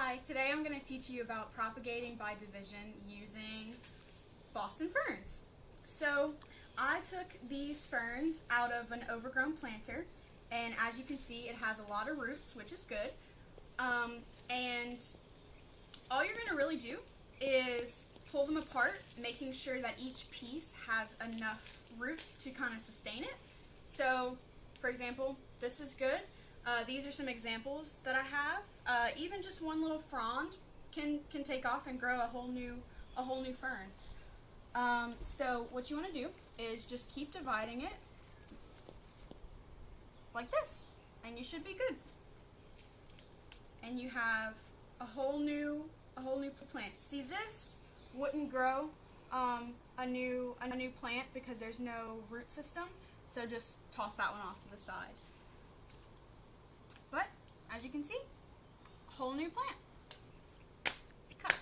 Hi, today I'm going to teach you about propagating by division using Boston ferns. So I took these ferns out of an overgrown planter, and as you can see it has a lot of roots, which is good. And all you're going to really do is pull them apart, making sure that each piece has enough roots to kind of sustain it. So for example, this is good. These are some examples that I have. Even just one little frond can take off and grow a whole new fern. So what you want to do is just keep dividing it like this, and you should be good. And you have a whole new plant. See, this wouldn't grow a new plant because there's no root system. So just toss that one off to the side. But as you can see, whole new plant. Cut.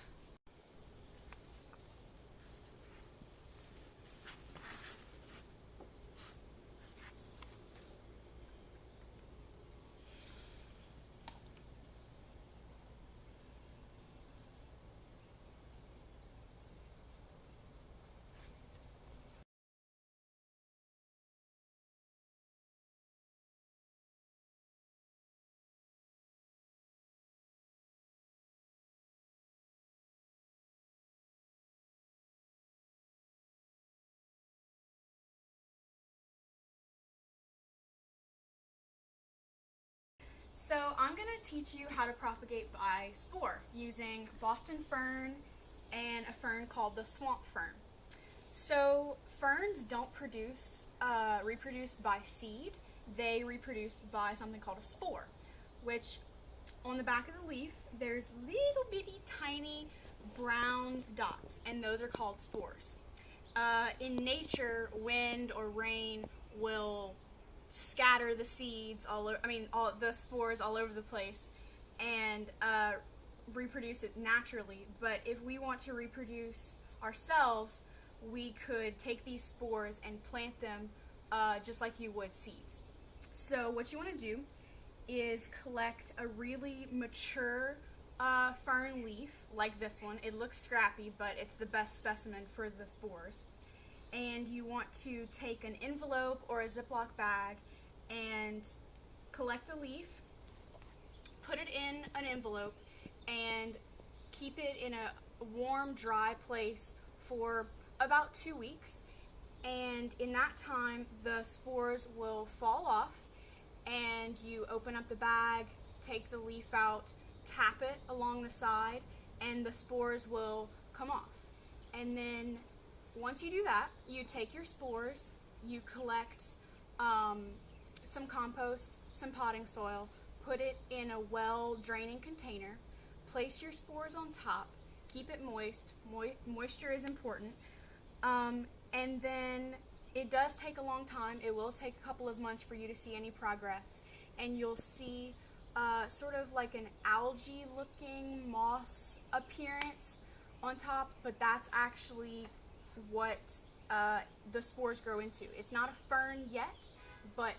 So I'm going to teach you how to propagate by spore using Boston fern and a fern called the swamp fern. So ferns don't reproduce by seed. They reproduce by something called a spore, which on the back of the leaf there's little bitty tiny brown dots, and those are called spores. In nature, wind or rain will scatter the seeds all the spores all over the place and reproduce it naturally. But if we want to reproduce ourselves, we could take these spores and plant them just like you would seeds. So what you want to do is collect a really mature fern leaf like this one. It looks scrappy, but it's the best specimen for the spores. And you want to take an envelope or a Ziploc bag and collect a leaf, put it in an envelope, and keep it in a warm, dry place for about 2 weeks. And in that time, the spores will fall off, and you open up the bag, take the leaf out, tap it along the side, and the spores will come off. And then once you do that, you take your spores, you collect some compost, some potting soil, put it in a well-draining container, place your spores on top, keep it moist. Moisture is important. And then it does take a long time. It will take a couple of months for you to see any progress. And you'll see sort of like an algae-looking moss appearance on top, but that's actually what the spores grow into. It's not a fern yet, but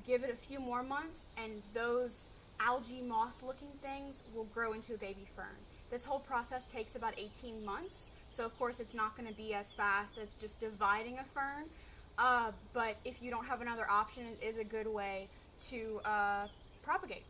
give it a few more months and those algae moss looking things will grow into a baby fern. This whole process takes about 18 months, so of course it's not going to be as fast as just dividing a fern, but if you don't have another option, it is a good way to propagate.